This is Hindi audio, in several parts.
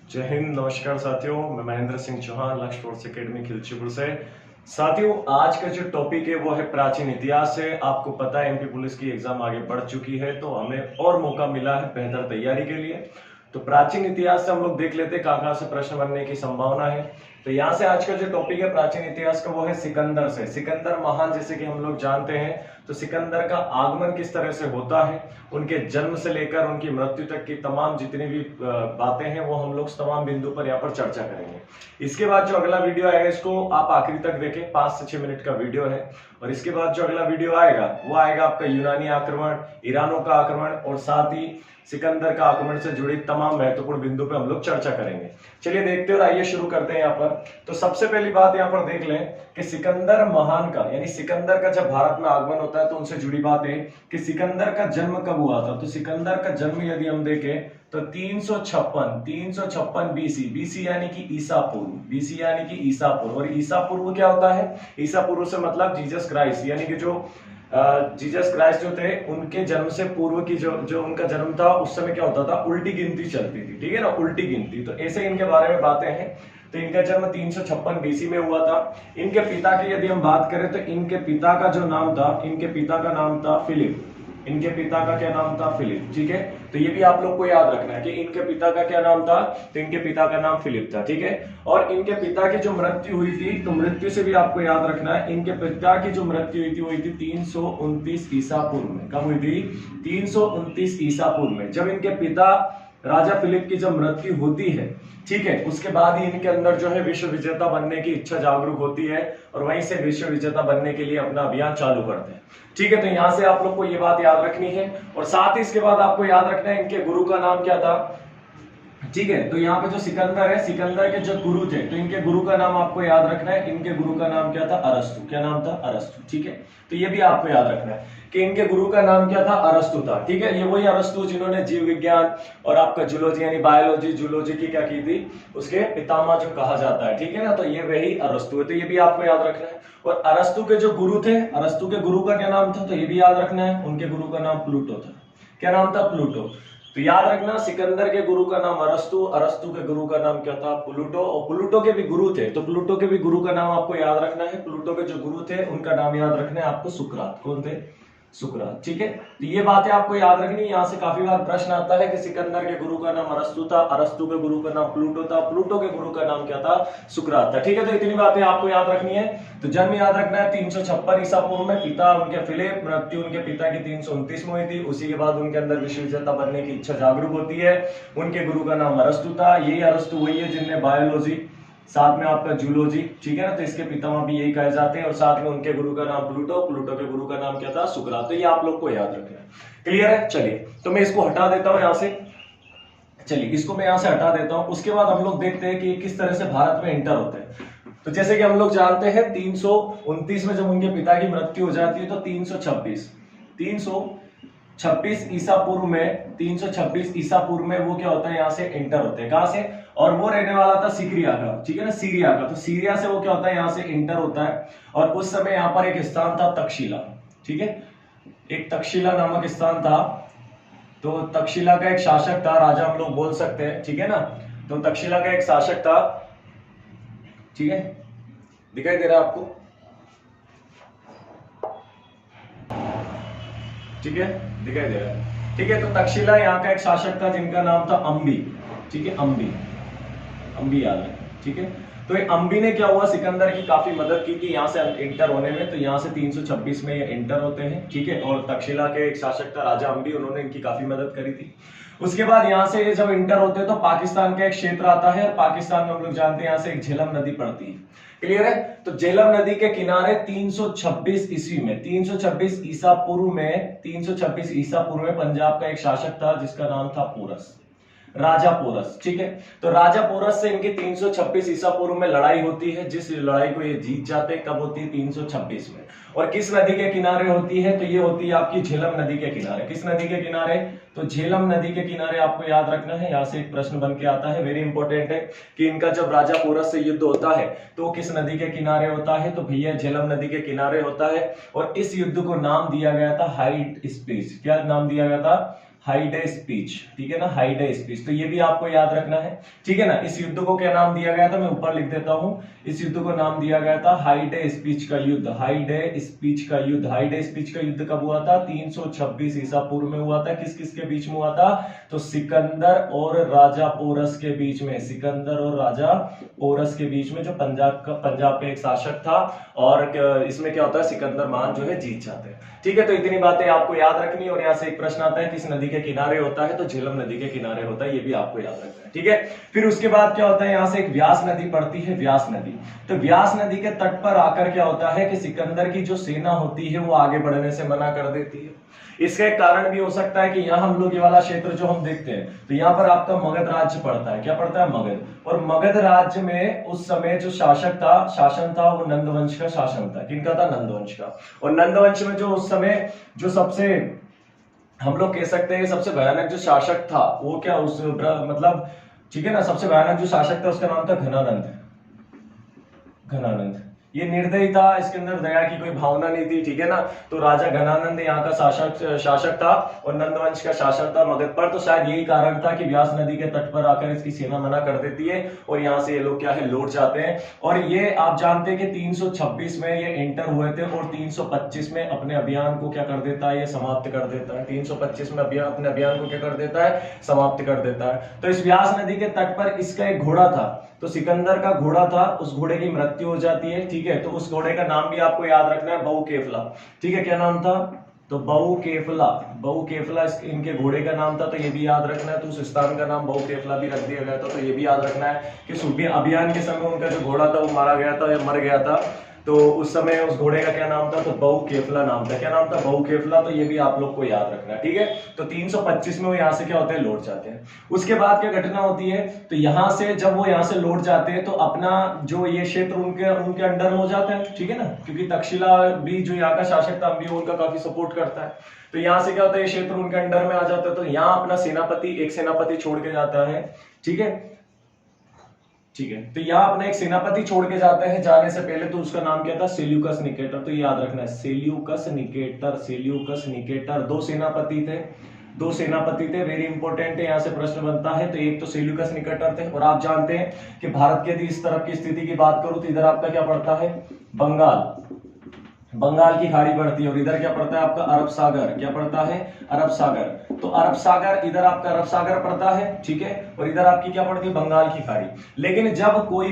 जय हिंद। नमस्कार साथियों, मैं महेंद्र सिंह चौहान, लक्ष्य फोर्स एकेडमी खिलचीपुर से। साथियों, आज का जो टॉपिक है वो है प्राचीन इतिहास से। आपको पता है एमपी पुलिस की एग्जाम आगे बढ़ चुकी है, तो हमें और मौका मिला है बेहतर तैयारी के लिए। तो प्राचीन इतिहास से हम लोग देख लेते हैं कहाँ से प्रश्न बनने की संभावना है। तो यहाँ से आज का जो टॉपिक है प्राचीन इतिहास का वो है सिकंदर से। सिकंदर महान जैसे कि हम लोग जानते हैं, तो सिकंदर का आगमन किस तरह से होता है, उनके जन्म से लेकर उनकी मृत्यु तक की तमाम जितनी भी बातें हैं वो हम लोग तमाम बिंदु पर यहाँ पर चर्चा करेंगे। इसके बाद जो अगला वीडियो आएगा इसको आप आखिरी तक देखें, 5 से 6 मिनट का वीडियो है। और इसके बाद जो अगला वीडियो आएगा वो आएगा आपका यूनानी आक्रमण, ईरानों का आक्रमण और साथ ही सिकंदर का आक्रमण से जुड़ी तमाम महत्वपूर्ण बिंदु पे हम लोग चर्चा करेंगे। चलिए देखते हैं और आइए शुरू करते हैं यहाँ पर। तो सबसे पहली बात यहाँ पर देख लें कि सिकंदर महान का यानी सिकंदर का जब भारत में आगमन होता है तो उनसे जुड़ी बात है कि सिकंदर का जन्म कब हुआ था। तो सिकंदर का जन्म यदि हम देखें तो 356 बीसी यानी कि ईसा पूर्व, बीसी यानी कि ईसा पूर्व। और ईसा पूर्व क्या होता है? ईसा पूर्व से मतलब जीसस क्राइस्ट, यानी कि जो जीसस क्राइस्ट जो थे उनके जन्म से पूर्व की जो उनका जन्म था उस समय क्या होता था, उल्टी गिनती चलती थी। ठीक है ना, उल्टी गिनती। तो ऐसे इनके बारे में बातें हैं। तो इनका जन्म 356 बीसी में हुआ था। इनके पिता की यदि हम बात करें तो इनके पिता का जो नाम था, इनके पिता का नाम था फिलिप। इनके पिता का क्या नाम था? फिलिप। ठीक है, तो ये भी आप लोग को याद रखना है कि इनके पिता का क्या नाम था। तो इनके पिता का नाम फिलिप था। ठीक है, और इनके पिता की जो मृत्यु हुई थी, तो मृत्यु से भी आपको याद रखना है, इनके पिता की जो मृत्यु हुई थी 329 ईसा पूर्व में। कब हुई थी? 329 ईसा पूर्व में। जब इनके पिता राजा फिलिप की जब मृत्यु होती है, ठीक है, उसके बाद ही इनके अंदर जो है विश्व विजेता बनने की इच्छा जागरूक होती है और वहीं से विश्व विजेता बनने के लिए अपना अभियान चालू करते हैं। ठीक है, तो यहां से आप लोग को ये बात याद रखनी है। और साथ ही इसके बाद आपको याद रखना है इनके गुरु का नाम क्या था। ठीक है, तो यहाँ पे जो सिकंदर है, सिकंदर के जो गुरु थे, तो इनके गुरु का नाम आपको याद रखना है। इनके गुरु का नाम क्या था? अरस्तु। क्या नाम था? अरस्तु। ठीक है, तो ये भी आपको याद रखना है कि इनके गुरु का नाम क्या था? अरस्तु था। ठीक है, ये वही अरस्तु जिन्होंने जीव विज्ञान और आपका जूलॉजी यानी बायोलॉजी, जूलॉजी की क्या की थी, उसके पितामह जो कहा जाता है। ठीक है ना, तो ये वही अरस्तु है। तो ये भी आपको याद रखना है। और अरस्तु के जो गुरु थे, अरस्तु के गुरु का क्या नाम था? तो ये भी याद रखना है। उनके गुरु का नाम प्लूटो था। क्या नाम था? प्लूटो। तो याद रखना, सिकंदर के गुरु का नाम अरस्तु, अरस्तु के गुरु का नाम क्या था? प्लूटो। और प्लूटो के भी गुरु थे, तो प्लूटो के भी गुरु का नाम आपको याद रखना है। प्लूटो के जो गुरु थे उनका नाम याद रखना है आपको, सुकरात। कौन थे? सुकरात। ठीक है, तो ये बातें आपको याद रखनी है। यहाँ से काफी बार प्रश्न आता है कि सिकंदर के गुरु का नाम अरस्तु था, अरस्तु के गुरु का नाम प्लूटो था, प्लूटो के गुरु का नाम क्या था? सुकरात था। ठीक है, तो इतनी बातें आपको याद रखनी है। तो जन्म याद रखना है 356 ईसा पूर्व में, पिता उनके फिलिप, मृत्यु उनके पिता की 329 में हुई थी। उसी के बाद उनके अंदर विश्व विजेता बनने की इच्छा जागरूक होती है। उनके गुरु का नाम अरस्तु था। यही अरस्तु वही है जिनने बायोलॉजी, साथ में आपका जूलॉजी, ठीक है ना, तो इसके पितामह भी यही कहे जाते हैं। और साथ में उनके गुरु का नाम प्लूटो, प्लूटो के गुरु का नाम क्या था? सुकरात। तो ये आप लोग को याद रखना है। क्लियर है? चलिए, तो मैं इसको हटा देता हूं यहां से। चलिए, इसको मैं यहां से हटा देता हूं। उसके बाद हम लोग देखते हैं कि किस तरह से भारत में एंटर होते हैं। तो जैसे कि हम लोग जानते हैं 329 में जब उनके पिता की मृत्यु हो जाती है तो 326 ईसा पूर्व में, 326 ईसा पूर्व में वो क्या होता है, यहाँ से एंटर होते हैं। कहां से? और वो रहने वाला था सीरिया का। ठीक है ना, सीरिया का। तो सीरिया से वो क्या होता है, यहाँ से एंटर होता है। और उस समय यहाँ पर एक स्थान था तक्षशिला। ठीक है, एक तक्षशिला नामक स्थान था। तो तक्षशिला का एक शासक था, राजा हम लोग बोल सकते हैं। ठीक है ना, तो तक्षशिला का एक शासक था। ठीक है, दिखाई दे रहा है आपको? ठीक है, दिखाई दे रहा है। ठीक है, तो तक्षशिला यहाँ का एक शासक था जिनका नाम था अंबी। ठीक है, अंबी याद है। ठीक है, तो ये अंबी ने क्या हुआ, सिकंदर की काफी मदद की कि यहाँ से एंटर होने में। तो यहाँ से 326 में ये एंटर होते हैं। ठीक है, और तक्षशिला के एक शासक था राजा अंबी, उन्होंने इनकी काफी मदद करी थी। उसके बाद यहाँ से जब एंटर होते हैं तो पाकिस्तान का एक क्षेत्र आता है। पाकिस्तान में हम लोग जानते हैं यहाँ से एक झेलम नदी पड़ती है। क्लियर है? तो झेलम नदी के किनारे 326 ईस्वी में, 326 ईसा पूर्व में, 326 ईसा पूर्व में पंजाब का एक शासक था जिसका नाम था पोरस, राजा पोरस। ठीक है, तो राजा पोरस से इनकी 326 ईसा पूर्व में लड़ाई होती है। जिस लड़ाई को ये जीत जाते हैं, कब होती है? 326 में। और किस नदी के किनारे होती है? तो ये होती है आपकी झेलम नदी के किनारे। किस नदी के किनारे? तो झेलम नदी के किनारे। आपको याद रखना है, यहाँ से एक प्रश्न बन के आता है, वेरी इंपॉर्टेंट है, कि इनका जब राजा पोरस से युद्ध होता है तो किस नदी के किनारे होता है? तो भैया झेलम नदी के किनारे होता है। और इस युद्ध को नाम दिया गया था हाइट स्पीच। क्या नाम दिया गया था? हाइडे स्पीच, ठीक है ना, हाइडे स्पीच। तो ये भी आपको याद रखना है, ठीक है ना। इस युद्ध को क्या नाम दिया गया था, मैं ऊपर लिख देता हूं। इस युद्ध को नाम दिया गया था हाइडे स्पीच का युद्ध, हाइडे स्पीच का युद्ध। हाइडे स्पीच का युद्ध कब हुआ था, 326 ईसा पूर्व में हुआ था। किस किस के बीच में हुआ था, तो सिकंदर और राजा पोरस के बीच में, सिकंदर और राजा पोरस के बीच में, जो पंजाब का एक शासक था। और इसमें क्या होता है, सिकंदर महान जो है जीत जाते हैं, ठीक है। तो इतनी बातें आपको याद रखनी है। और यहाँ से एक प्रश्न आता है किस नदी के किनारे होता है, तो झेलम नदी के किनारे होता है, ये भी आपको याद रखना है, ठीक है। फिर उसके बाद क्या होता है, यहाँ से एक व्यास नदी पड़ती है, व्यास नदी। तो व्यास नदी के तट पर आकर क्या होता है कि सिकंदर की जो सेना होती है वो आगे बढ़ने से मना कर देती है। इसका एक कारण भी हो सकता है कि यहाँ हम लोग ये वाला क्षेत्र जो हम देखते हैं, तो यहाँ पर आपका मगध राज्य पड़ता है। क्या पड़ता है, मगध। और मगध राज्य में उस समय जो शासन था वो नंदवंश का शासन था। किनका था, नंदवंश का। और नंदवंश में जो उस समय जो सबसे, हम लोग कह सकते हैं सबसे भयानक जो शासक था वो क्या, उस मतलब, ठीक है ना, सबसे भयानक जो शासक था उसका नाम था घनानंद। घनानंद ये निर्दयी था, इसके अंदर दया की कोई भावना नहीं थी, ठीक है ना। तो राजा घनानंद यहाँ का शासक था और नंदवंश का शासन था मगध पर। तो शायद यही कारण था कि व्यास नदी के तट पर आकर इसकी सेना मना कर देती है और यहाँ से ये लोग क्या है, लौट जाते हैं। और ये आप जानते हैं कि 326 में ये एंटर हुए थे और 325 में अपने अभियान को क्या कर देता है, ये समाप्त कर देता है। 325 में अपने अभियान को क्या कर देता है, समाप्त कर देता है। तो इस व्यास नदी के तट पर इसका एक घोड़ा था, तो सिकंदर का घोड़ा था, उस घोड़े की मृत्यु हो जाती है, ठीक है। तो उस घोड़े का नाम भी आपको याद रखना है, बहुकेफला, ठीक है। क्या नाम था, तो बहुकेफला। बहुकेफला इनके घोड़े का नाम था, तो ये भी याद रखना है। तो उस स्थान का नाम बहुकेफला भी रख दिया गया था, तो ये भी याद रखना है कि सूबी अभियान के समय उनका जो घोड़ा था वो मारा गया था या मर गया था। तो उस समय उस घोड़े का क्या नाम था, तो बहुकेफला नाम था। क्या नाम था, बहुकेफला। तो ये भी आप लोग को याद रखना है, ठीक है। तो 325 में वो यहाँ से क्या होते हैं, लौट जाते हैं। उसके बाद क्या घटना होती है, तो यहाँ से जब वो यहाँ से लौट जाते हैं तो अपना जो ये क्षेत्र उनके अंडर में हो जाता है, ठीक है ना, क्योंकि तक्षशिला भी जो यहाँ का शासक था भी उनका काफी सपोर्ट करता है। तो यहाँ से क्या होता है, ये क्षेत्र उनके अंडर में आ जाता है। तो यहाँ अपना एक सेनापति छोड़ के जाता है, ठीक है, ठीक है। तो यहाँ अपना एक सेनापति छोड़ के जाते हैं। जाने से पहले तो उसका नाम क्या था, सेल्यूकस निकेटर। तो याद रखना है, सेल्यूकस निकेटर, सेल्यूकस निकेटर। दो सेनापति थे, वेरी इंपॉर्टेंट है, यहाँ से प्रश्न बनता है। तो एक तो सेल्यूकस निकेटर थे। और आप जानते हैं कि भारत के यदि इस तरफ की स्थिति की बात करूं तो इधर आपका क्या पड़ता है, बंगाल की खाड़ी पड़ती है। और इधर क्या पड़ता है आपका, अरब सागर। क्या पड़ता है, अरब सागर। तो अरब सागर, इधर आपका अरब सागर पड़ता है, ठीक है। और इधर आपकी क्या पड़ती है, बंगाल की खाड़ी। लेकिन जब कोई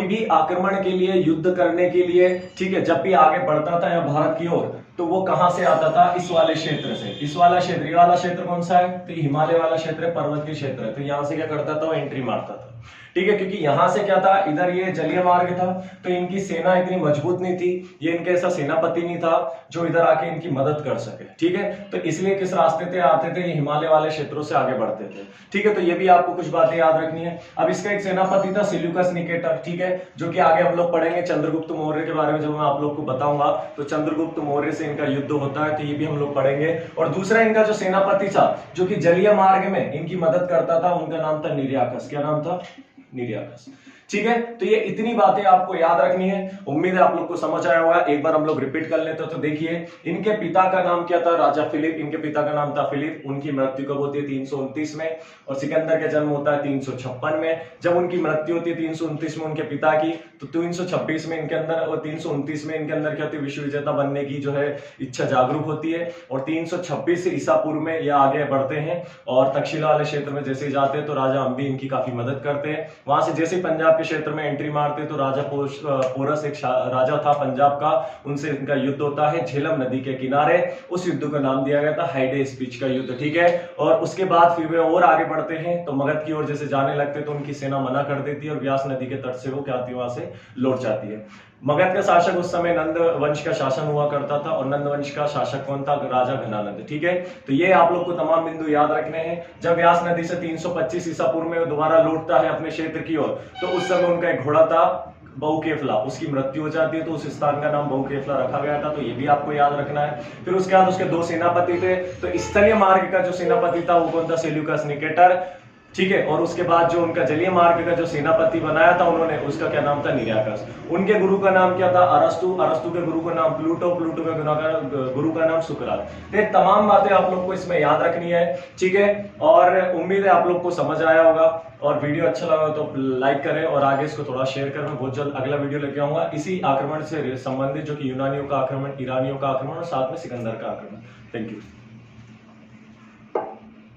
भी आक्रमण के लिए, युद्ध करने के लिए, ठीक है, जब भी आगे बढ़ता था या भारत की ओर, तो वो कहां से आता था, इस वाले क्षेत्र से। इस वाला क्षेत्र, ये वाला क्षेत्र कौन सा है, तो हिमालय वाला क्षेत्र है, पर्वत के क्षेत्र है। तो यहां से क्या करता था, वो एंट्री मारता था, ठीक है। क्योंकि यहां से क्या था, इधर ये जलीय मार्ग था, तो इनकी सेना इतनी मजबूत नहीं थी, ये इनके ऐसा सेनापति नहीं था जो इधर आके इनकी मदद कर सके, ठीक है। तो इसलिए किस रास्ते से आते थे, ये हिमालय वाले क्षेत्रों से आगे बढ़ते थे, ठीक है। तो ये भी आपको कुछ बातें याद रखनी है। अब इसका एक सेनापति था सेल्यूकस निकेटर, ठीक है, जो कि आगे हम लोग पढ़ेंगे चंद्रगुप्त मौर्य के बारे में जब मैं आप लोग को बताऊंगा। तो चंद्रगुप्त मौर्य से इनका युद्ध होता है, तो ये भी हम लोग पढ़ेंगे। और दूसरा इनका जो सेनापति था जो कि जलीय मार्ग में इनकी मदद करता था, उनका नाम था निर्याकस। क्या नाम था, निर्याकस, ठीक है। तो ये इतनी बातें आपको याद रखनी है। उम्मीद है आप लोग को समझ आया होगा। एक बार हम लोग रिपीट कर लेते हैं। तो देखिए, इनके पिता का नाम क्या था, राजा फिलिप। इनके पिता का नाम था फिलिप। उनकी मृत्यु कब होती है, 329 में। और सिकंदर का जन्म होता है 356 में। जब उनकी मृत्यु होती है 329 में उनके पिता की, तो 326 में इनके अंदर और 329 में इनके अंदर क्या होती है, विश्व विजेता बनने की जो है इच्छा जागरूक होती है। और 326 ईसा पूर्व में ये आगे बढ़ते हैं और तक्षशिला वाले क्षेत्र में जैसे जाते हैं तो राजा अंबी इनकी काफी मदद करते हैं। वहां से जैसे पंजाब के क्षेत्र में एंट्री मारते तो राजा पोरस एक राजा था पंजाब का, उनसे इनका युद्ध होता है झेलम नदी के किनारे। उस युद्ध का नाम दिया गया था हाइडे स्पीच का युद्ध, ठीक है। और उसके बाद फिर वे और आगे बढ़ते हैं तो मगध की ओर जैसे जाने लगते तो उनकी सेना मना कर देती है और व्यास नदी के तट से वो क्या आती है, वहां से लौट जाती है। मगध का शासक उस समय नंद वंश का शासन हुआ करता था और नंद वंश का शासक कौन था, राजा घनानंद, ठीक है। तो ये आप लोग को तमाम बिंदु याद रखने हैं। जब व्यास नदी से 325 ईसा पूर्व में दोबारा लौटता है अपने क्षेत्र की ओर, तो उस समय उनका एक घोड़ा था बहुकेफला, उसकी मृत्यु हो जाती है तो उस स्थान का नाम बहुकेफला रखा गया था। तो ये भी आपको याद रखना है। फिर उसके बाद उसके दो सेनापति थे। तो स्थलीय मार्ग का जो सेनापति था वो कौन था, सेल्यूकस निकेटर, ठीक है। और उसके बाद जो उनका जलीय मार्ग का जो सेनापति बनाया था उन्होंने, उसका क्या नाम था, निराकस। उनके गुरु का नाम क्या था, अरस्तु। अरस्तु के गुरु का नाम प्लूटो। प्लूटो के गुरु का नाम सुकरात। ये तमाम बातें आप लोग को इसमें याद रखनी है, ठीक है। और उम्मीद है आप लोग को समझ आया होगा, और वीडियो अच्छा लगा तो लाइक करें और आगे इसको थोड़ा शेयर करें। मैं बहुत जल्द अगला वीडियो लेके आऊंगा इसी आक्रमण से संबंधित, जो कि यूनानियों का आक्रमण, ईरानियों का आक्रमण और साथ में सिकंदर का आक्रमण। Thank you.